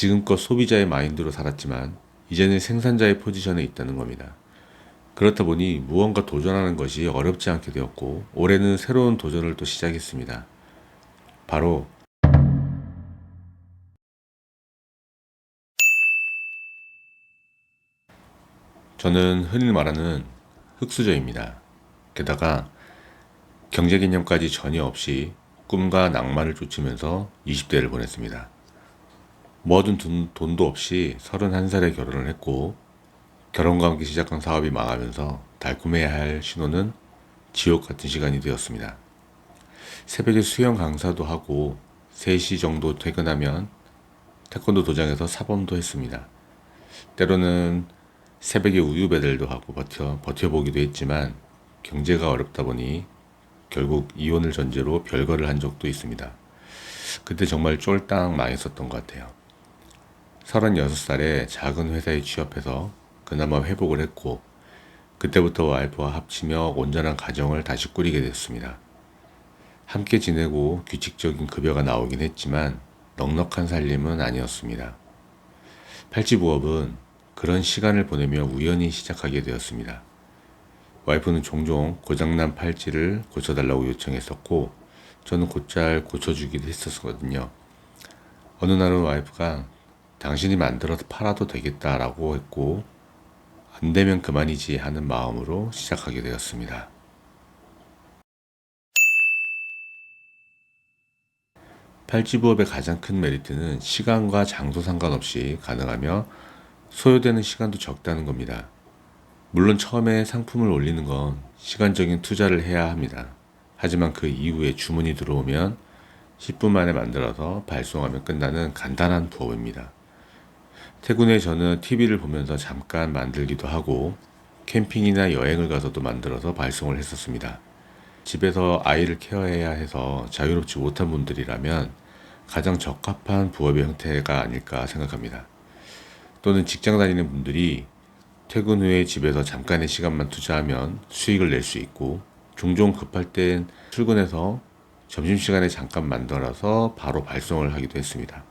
지금껏 소비자의 마인드로 살았지만 이제는 생산자의 포지션에 있다는 겁니다. 그렇다 보니 무언가 도전하는 것이 어렵지 않게 되었고 올해는 새로운 도전을 또 시작했습니다. 바로 저는 흔히 말하는 흙수저입니다. 게다가 경제 개념까지 전혀 없이 꿈과 낭만을 쫓으면서 20대를 보냈습니다. 모아둔 돈도 없이 31살에 결혼을 했고 결혼과 함께 시작한 사업이 망하면서 달콤해야 할 신호는 지옥 같은 시간이 되었습니다. 새벽에 수영 강사도 하고 3시 정도 퇴근하면 태권도 도장에서 사범도 했습니다. 때로는 새벽에 우유 배달도 하고 버텨보기도 했지만 경제가 어렵다 보니 결국 이혼을 전제로 별거를 한 적도 있습니다. 그때 정말 쫄딱 망했었던 것 같아요. 36살에 작은 회사에 취업해서 그나마 회복을 했고 그때부터 와이프와 합치며 온전한 가정을 다시 꾸리게 됐습니다. 함께 지내고 규칙적인 급여가 나오긴 했지만 넉넉한 살림은 아니었습니다. 팔찌부업은 그런 시간을 보내며 우연히 시작하게 되었습니다. 와이프는 종종 고장난 팔찌를 고쳐달라고 요청했었고 저는 곧잘 고쳐주기도 했었거든요. 어느 날은 와이프가 당신이 만들어서 팔아도 되겠다라고 했고 안 되면 그만이지 하는 마음으로 시작하게 되었습니다. 팔찌부업의 가장 큰 메리트는 시간과 장소 상관없이 가능하며 소요되는 시간도 적다는 겁니다. 물론 처음에 상품을 올리는 건 시간적인 투자를 해야 합니다. 하지만 그 이후에 주문이 들어오면 10분 만에 만들어서 발송하면 끝나는 간단한 부업입니다. 퇴근 후에 저는 TV를 보면서 잠깐 만들기도 하고 캠핑이나 여행을 가서도 만들어서 발송을 했었습니다. 집에서 아이를 케어해야 해서 자유롭지 못한 분들이라면 가장 적합한 부업의 형태가 아닐까 생각합니다. 또는 직장 다니는 분들이 퇴근 후에 집에서 잠깐의 시간만 투자하면 수익을 낼 수 있고 종종 급할 땐 출근해서 점심시간에 잠깐 만들어서 바로 발송을 하기도 했습니다.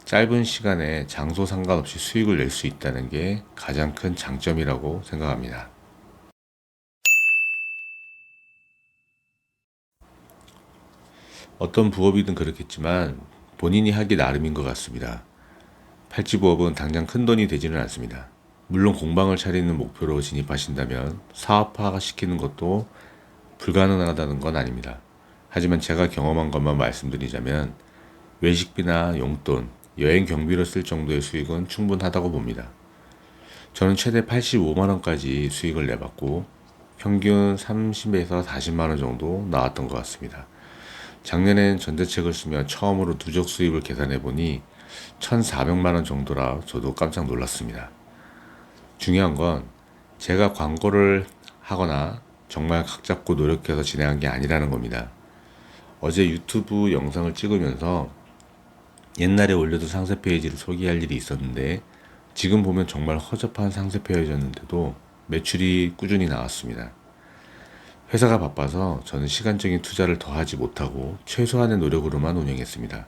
짧은 시간에 장소 상관없이 수익을 낼 수 있다는 게 가장 큰 장점이라고 생각합니다. 어떤 부업이든 그렇겠지만 본인이 하기 나름인 것 같습니다. 팔찌 부업은 당장 큰 돈이 되지는 않습니다. 물론 공방을 차리는 목표로 진입하신다면 사업화 시키는 것도 불가능하다는 건 아닙니다. 하지만 제가 경험한 것만 말씀드리자면 외식비나 용돈, 여행 경비로 쓸 정도의 수익은 충분하다고 봅니다. 저는 최대 85만 원까지 수익을 내봤고 평균 30에서 40만 원 정도 나왔던 것 같습니다. 작년엔 전대책을 쓰며 처음으로 누적 수입을 계산해 보니 1,400만 원 정도라 저도 깜짝 놀랐습니다. 중요한 건 제가 광고를 하거나 정말 각 잡고 노력해서 진행한 게 아니라는 겁니다. 어제 유튜브 영상을 찍으면서 옛날에 올려둔 상세 페이지를 소개할 일이 있었는데 지금 보면 정말 허접한 상세 페이지였는데도 매출이 꾸준히 나왔습니다. 회사가 바빠서 저는 시간적인 투자를 더하지 못하고 최소한의 노력으로만 운영했습니다.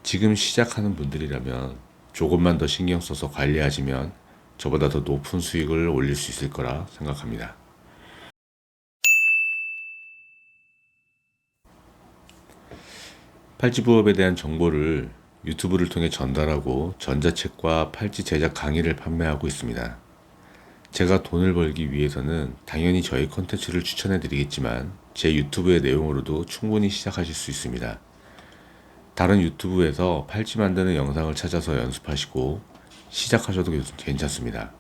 지금 시작하는 분들이라면 조금만 더 신경 써서 관리하시면 저보다 더 높은 수익을 올릴 수 있을 거라 생각합니다. 팔찌 부업에 대한 정보를 유튜브를 통해 전달하고 전자책과 팔찌 제작 강의를 판매하고 있습니다. 제가 돈을 벌기 위해서는 당연히 저희 컨텐츠를 추천해 드리겠지만 제 유튜브의 내용으로도 충분히 시작하실 수 있습니다. 다른 유튜브에서 팔찌 만드는 영상을 찾아서 연습하시고 시작하셔도 괜찮습니다.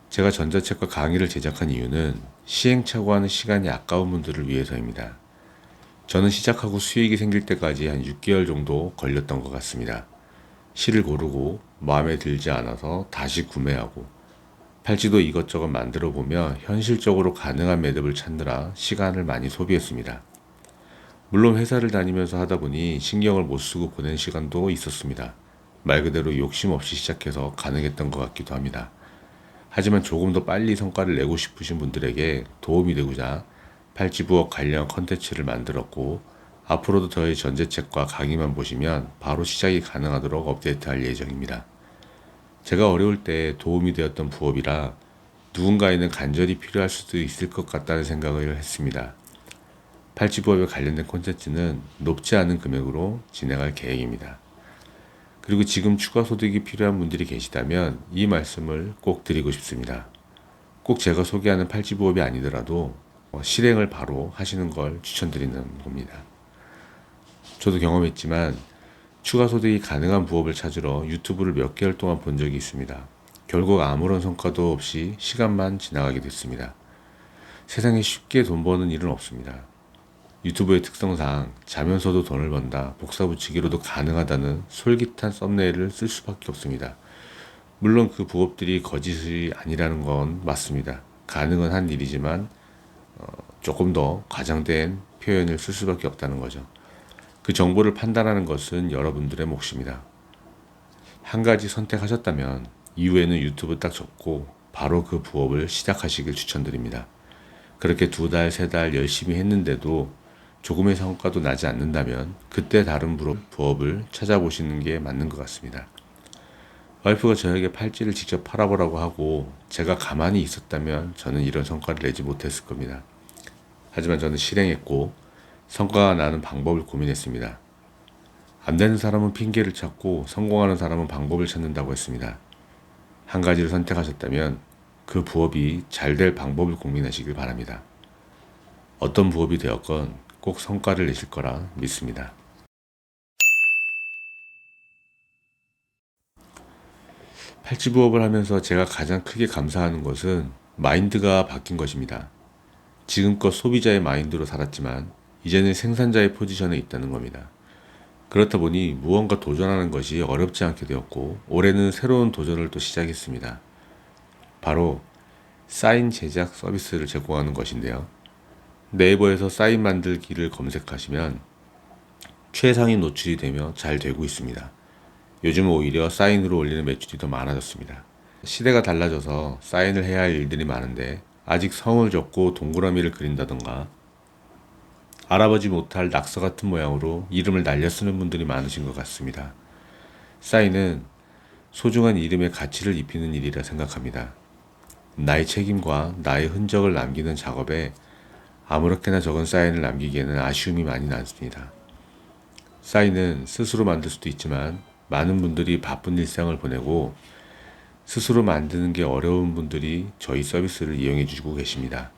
제가 전자책과 강의를 제작한 이유는 시행착오하는 시간이 아까운 분들을 위해서입니다. 저는 시작하고 수익이 생길 때까지 한 6개월 정도 걸렸던 것 같습니다. 실을 고르고 마음에 들지 않아서 다시 구매하고 팔찌도 이것저것 만들어 보며 현실적으로 가능한 매듭을 찾느라 시간을 많이 소비했습니다. 물론 회사를 다니면서 하다 보니 신경을 못 쓰고 보낸 시간도 있었습니다. 말 그대로 욕심 없이 시작해서 가능했던 것 같기도 합니다. 하지만 조금 더 빨리 성과를 내고 싶으신 분들에게 도움이 되고자 팔찌 부업 관련 컨텐츠를 만들었고 앞으로도 저의 전제책과 강의만 보시면 바로 시작이 가능하도록 업데이트할 예정입니다. 제가 어려울 때 도움이 되었던 부업이라 누군가에는 간절히 필요할 수도 있을 것 같다는 생각을 했습니다. 팔찌부업에 관련된 콘텐츠는 높지 않은 금액으로 진행할 계획입니다. 그리고 지금 추가 소득이 필요한 분들이 계시다면 이 말씀을 꼭 드리고 싶습니다. 꼭 제가 소개하는 팔찌부업이 아니더라도 실행을 바로 하시는 걸 추천드리는 겁니다. 저도 경험했지만 추가 소득이 가능한 부업을 찾으러 유튜브를 몇 개월 동안 본 적이 있습니다. 결국 아무런 성과도 없이 시간만 지나가게 됐습니다. 세상에 쉽게 돈 버는 일은 없습니다. 유튜브의 특성상 자면서도 돈을 번다, 복사 붙이기로도 가능하다는 솔깃한 썸네일을 쓸 수밖에 없습니다. 물론 그 부업들이 거짓이 아니라는 건 맞습니다. 가능은 한 일이지만 조금 더 과장된 표현을 쓸 수밖에 없다는 거죠. 그 정보를 판단하는 것은 여러분들의 몫입니다. 한 가지 선택하셨다면 이후에는 유튜브 딱 접고 바로 그 부업을 시작하시길 추천드립니다. 그렇게 2달, 3달 열심히 했는데도 조금의 성과도 나지 않는다면 그때 다른 부업을 찾아보시는 게 맞는 것 같습니다. 와이프가 저에게 팔찌를 직접 팔아보라고 하고 제가 가만히 있었다면 저는 이런 성과를 내지 못했을 겁니다. 하지만 저는 실행했고 성과가 나는 방법을 고민했습니다. 안 되는 사람은 핑계를 찾고 성공하는 사람은 방법을 찾는다고 했습니다. 한 가지를 선택하셨다면 그 부업이 잘 될 방법을 고민하시길 바랍니다. 어떤 부업이 되었건 꼭 성과를 내실 거라 믿습니다. 팔찌 부업을 하면서 제가 가장 크게 감사하는 것은 마인드가 바뀐 것입니다. 지금껏 소비자의 마인드로 살았지만 이제는 생산자의 포지션에 있다는 겁니다. 그렇다 보니 무언가 도전하는 것이 어렵지 않게 되었고 올해는 새로운 도전을 또 시작했습니다. 바로 사인 제작 서비스를 제공하는 것인데요. 네이버에서 사인 만들기를 검색하시면 최상위 노출이 되며 잘 되고 있습니다. 요즘은 오히려 사인으로 올리는 매출이 더 많아졌습니다. 시대가 달라져서 사인을 해야 할 일들이 많은데 아직 성을 적고 동그라미를 그린다던가 알아보지 못할 낙서 같은 모양으로 이름을 날려 쓰는 분들이 많으신 것 같습니다. 사인은 소중한 이름에 가치를 입히는 일이라 생각합니다. 나의 책임과 나의 흔적을 남기는 작업에 아무렇게나 적은 사인을 남기기에는 아쉬움이 많이 남습니다. 사인은 스스로 만들 수도 있지만 많은 분들이 바쁜 일상을 보내고 스스로 만드는 게 어려운 분들이 저희 서비스를 이용해 주고 계십니다.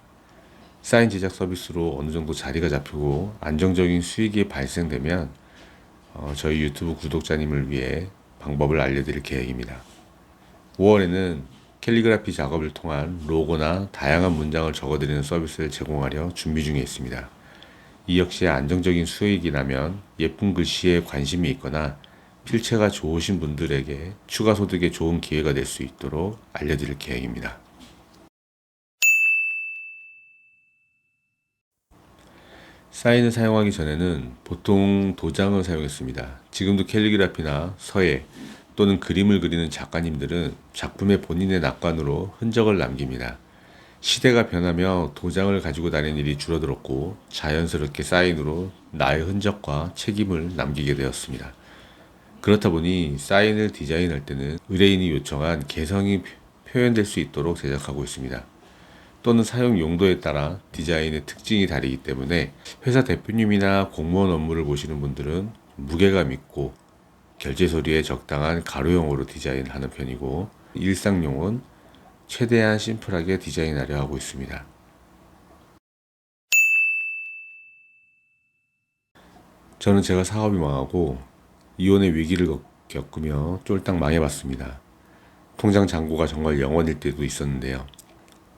사인 제작 서비스로 어느 정도 자리가 잡히고 안정적인 수익이 발생되면 저희 유튜브 구독자님을 위해 방법을 알려드릴 계획입니다. 5월에는 캘리그라피 작업을 통한 로고나 다양한 문장을 적어드리는 서비스를 제공하려 준비 중에 있습니다. 이 역시 안정적인 수익이 나면 예쁜 글씨에 관심이 있거나 필체가 좋으신 분들에게 추가 소득에 좋은 기회가 될 수 있도록 알려드릴 계획입니다. 사인을 사용하기 전에는 보통 도장을 사용했습니다. 지금도 캘리그라피나 서예 또는 그림을 그리는 작가님들은 작품에 본인의 낙관으로 흔적을 남깁니다. 시대가 변하며 도장을 가지고 다니는 일이 줄어들었고 자연스럽게 사인으로 나의 흔적과 책임을 남기게 되었습니다. 그렇다 보니 사인을 디자인할 때는 의뢰인이 요청한 개성이 표현될 수 있도록 제작하고 있습니다. 또는 사용 용도에 따라 디자인의 특징이 다르기 때문에 회사 대표님이나 공무원 업무를 보시는 분들은 무게감 있고 결제 서류에 적당한 가로형으로 디자인하는 편이고 일상용은 최대한 심플하게 디자인하려 하고 있습니다. 저는 제가 사업이 망하고 이혼의 위기를 겪으며 쫄딱 망해봤습니다. 통장 잔고가 정말 0원일 때도 있었는데요.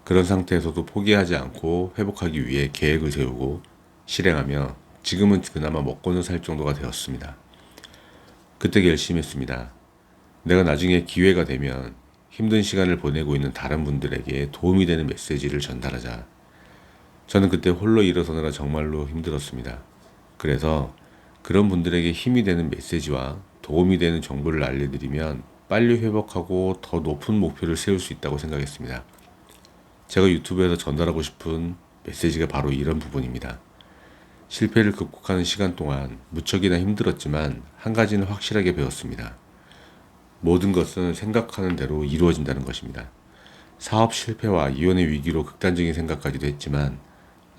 그런 상태에서도 포기하지 않고 회복하기 위해 계획을 세우고 실행하며 지금은 그나마 먹고는 살 정도가 되었습니다. 그때 결심했습니다. 내가 나중에 기회가 되면 힘든 시간을 보내고 있는 다른 분들에게 도움이 되는 메시지를 전달하자. 저는 그때 홀로 일어서느라 정말로 힘들었습니다. 그래서 그런 분들에게 힘이 되는 메시지와 도움이 되는 정보를 알려드리면 빨리 회복하고 더 높은 목표를 세울 수 있다고 생각했습니다. 제가 유튜브에서 전달하고 싶은 메시지가 바로 이런 부분입니다. 실패를 극복하는 시간 동안 무척이나 힘들었지만 한 가지는 확실하게 배웠습니다. 모든 것은 생각하는 대로 이루어진다는 것입니다. 사업 실패와 이혼의 위기로 극단적인 생각까지도 했지만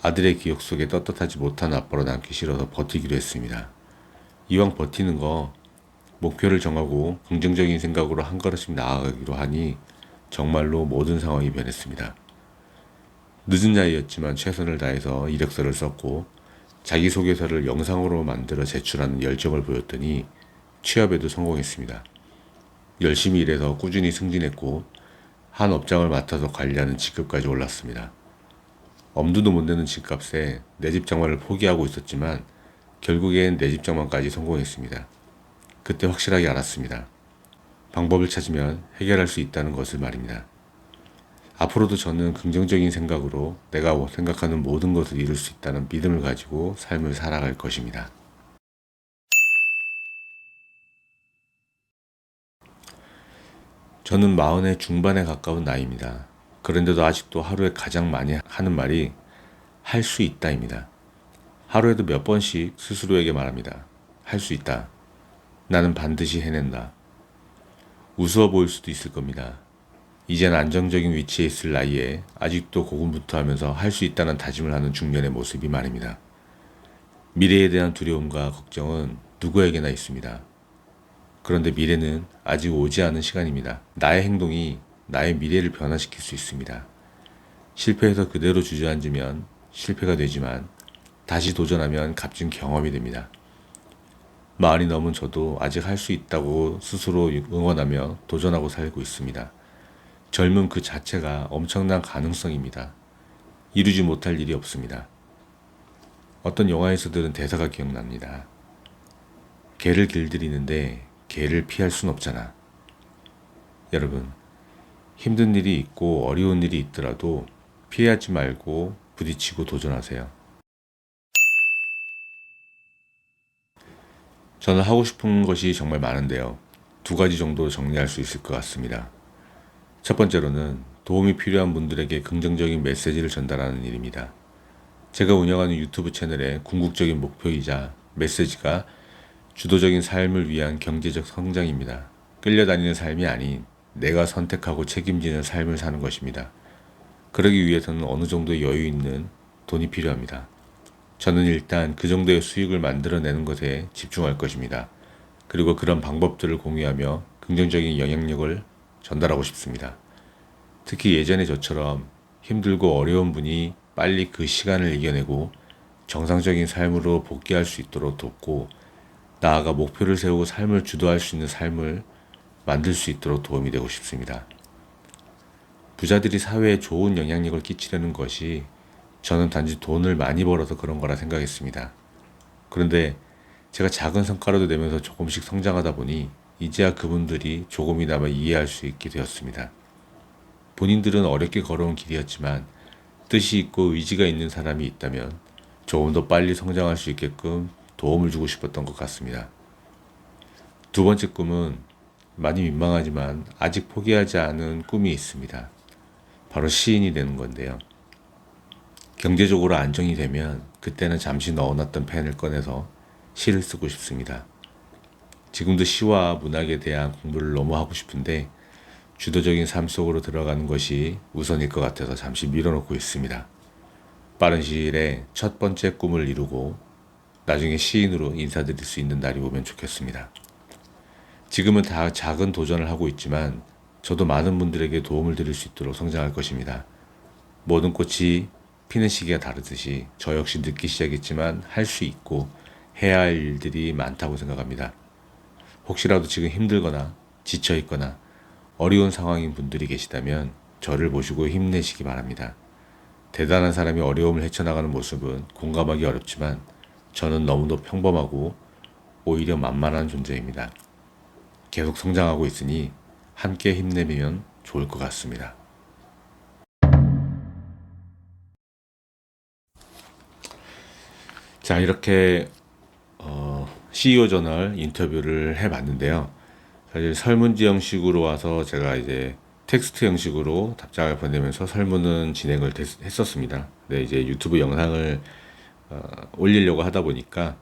아들의 기억 속에 떳떳하지 못한 아빠로 남기 싫어서 버티기로 했습니다. 이왕 버티는 거 목표를 정하고 긍정적인 생각으로 한 걸음씩 나아가기로 하니 정말로 모든 상황이 변했습니다. 늦은 나이였지만 최선을 다해서 이력서를 썼고 자기소개서를 영상으로 만들어 제출하는 열정을 보였더니 취업에도 성공했습니다. 열심히 일해서 꾸준히 승진했고 한 업장을 맡아서 관리하는 직급까지 올랐습니다. 엄두도 못 내는 집값에 내 집 장만을 포기하고 있었지만 결국엔 내 집 장만까지 성공했습니다. 그때 확실하게 알았습니다. 방법을 찾으면 해결할 수 있다는 것을 말입니다. 앞으로도 저는 긍정적인 생각으로 내가 생각하는 모든 것을 이룰 수 있다는 믿음을 가지고 삶을 살아갈 것입니다. 저는 40의 중반에 가까운 나이입니다. 그런데도 아직도 하루에 가장 많이 하는 말이 할 수 있다입니다. 하루에도 몇 번씩 스스로에게 말합니다. 할 수 있다. 나는 반드시 해낸다. 우스워 보일 수도 있을 겁니다. 이젠 안정적인 위치에 있을 나이에 아직도 고군분투하면서 할 수 있다는 다짐을 하는 중년의 모습이 말입니다. 미래에 대한 두려움과 걱정은 누구에게나 있습니다. 그런데 미래는 아직 오지 않은 시간입니다. 나의 행동이 나의 미래를 변화시킬 수 있습니다. 실패해서 그대로 주저앉으면 실패가 되지만 다시 도전하면 값진 경험이 됩니다. 마흔이 넘은 저도 아직 할 수 있다고 스스로 응원하며 도전하고 살고 있습니다. 젊음 그 자체가 엄청난 가능성입니다. 이루지 못할 일이 없습니다. 어떤 영화에서 들은 대사가 기억납니다. 개를 길들이는데 개를 피할 순 없잖아. 여러분, 힘든 일이 있고 어려운 일이 있더라도 피하지 말고 부딪히고 도전하세요. 저는 하고 싶은 것이 정말 많은데요. 2가지 정도 정리할 수 있을 것 같습니다. 첫 번째로는 도움이 필요한 분들에게 긍정적인 메시지를 전달하는 일입니다. 제가 운영하는 유튜브 채널의 궁극적인 목표이자 메시지가 주도적인 삶을 위한 경제적 성장입니다. 끌려다니는 삶이 아닌 내가 선택하고 책임지는 삶을 사는 것입니다. 그러기 위해서는 어느 정도 여유 있는 돈이 필요합니다. 저는 일단 그 정도의 수익을 만들어내는 것에 집중할 것입니다. 그리고 그런 방법들을 공유하며 긍정적인 영향력을 전달하고 싶습니다. 특히 예전에 저처럼 힘들고 어려운 분이 빨리 그 시간을 이겨내고 정상적인 삶으로 복귀할 수 있도록 돕고 나아가 목표를 세우고 삶을 주도할 수 있는 삶을 만들 수 있도록 도움이 되고 싶습니다. 부자들이 사회에 좋은 영향력을 끼치려는 것이 저는 단지 돈을 많이 벌어서 그런 거라 생각했습니다. 그런데 제가 작은 성과라도 내면서 조금씩 성장하다 보니 이제야 그분들이 조금이나마 이해할 수 있게 되었습니다. 본인들은 어렵게 걸어온 길이었지만 뜻이 있고 의지가 있는 사람이 있다면 조금 더 빨리 성장할 수 있게끔 도움을 주고 싶었던 것 같습니다. 2번째 꿈은 많이 민망하지만 아직 포기하지 않은 꿈이 있습니다. 바로 시인이 되는 건데요. 경제적으로 안정이 되면 그때는 잠시 넣어놨던 펜을 꺼내서 시를 쓰고 싶습니다. 지금도 시와 문학에 대한 공부를 너무 하고 싶은데 주도적인 삶 속으로 들어가는 것이 우선일 것 같아서 잠시 밀어놓고 있습니다. 빠른 시일에 첫 번째 꿈을 이루고 나중에 시인으로 인사드릴 수 있는 날이 오면 좋겠습니다. 지금은 다 작은 도전을 하고 있지만 저도 많은 분들에게 도움을 드릴 수 있도록 성장할 것입니다. 모든 꽃이 피는 시기가 다르듯이 저 역시 늦기 시작했지만 할 수 있고 해야 할 일들이 많다고 생각합니다. 혹시라도 지금 힘들거나 지쳐있거나 어려운 상황인 분들이 계시다면 저를 보시고 힘내시기 바랍니다. 대단한 사람이 어려움을 헤쳐나가는 모습은 공감하기 어렵지만 저는 너무도 평범하고 오히려 만만한 존재입니다. 계속 성장하고 있으니 함께 힘내면 좋을 것 같습니다. 자, 이렇게 CEO 저널 인터뷰를 해봤는데요. 사실 설문지 형식으로 와서 제가 이제 텍스트 형식으로 답장을 보내면서 설문은 진행을 했었습니다. 네, 이제 유튜브 영상을 올리려고 하다 보니까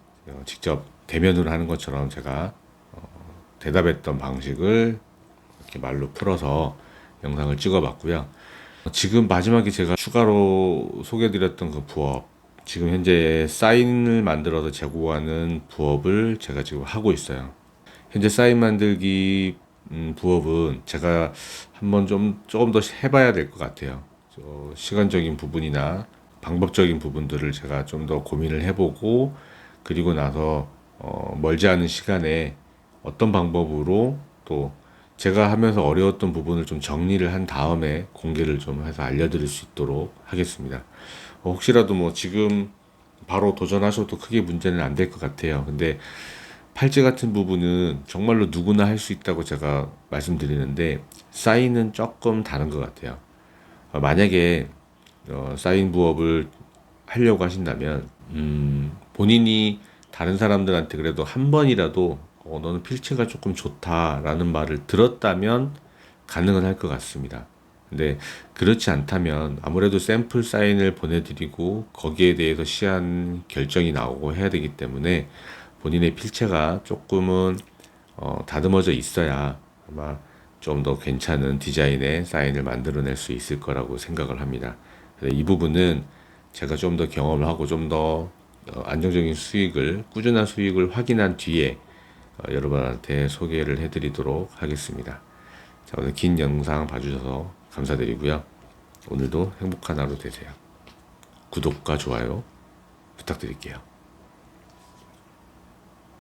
직접 대면으로 하는 것처럼 제가 대답했던 방식을 이렇게 말로 풀어서 영상을 찍어봤고요. 지금 마지막에 제가 추가로 소개해드렸던 그 부업, 지금 현재 사인을 만들어서 제공하는 부업을 제가 지금 하고 있어요. 현재 사인 만들기 부업은 제가 한번 조금 더 해봐야 될 것 같아요. 시간적인 부분이나 방법적인 부분들을 제가 좀 더 고민을 해보고, 그리고 나서 멀지 않은 시간에 어떤 방법으로 또 제가 하면서 어려웠던 부분을 좀 정리를 한 다음에 공개를 좀 해서 알려드릴 수 있도록 하겠습니다. 혹시라도 뭐 지금 바로 도전하셔도 크게 문제는 안 될 것 같아요. 근데 팔찌 같은 부분은 정말로 누구나 할 수 있다고 제가 말씀드리는데, 사인은 조금 다른 것 같아요. 만약에 사인 부업을 하려고 하신다면 본인이 다른 사람들한테 그래도 한 번이라도 너는 필체가 조금 좋다라는 말을 들었다면 가능은 할 것 같습니다. 근데 그렇지 않다면 아무래도 샘플 사인을 보내드리고 거기에 대해서 시한 결정이 나오고 해야 되기 때문에 본인의 필체가 조금은 다듬어져 있어야 아마 좀 더 괜찮은 디자인의 사인을 만들어낼 수 있을 거라고 생각을 합니다. 이 부분은 제가 좀 더 경험을 하고 좀 더 안정적인 수익을, 꾸준한 수익을 확인한 뒤에 여러분한테 소개를 해드리도록 하겠습니다. 자, 오늘 긴 영상 봐주셔서 감사드리고요. 오늘도 행복한 하루 되세요. 구독과 좋아요 부탁드릴게요.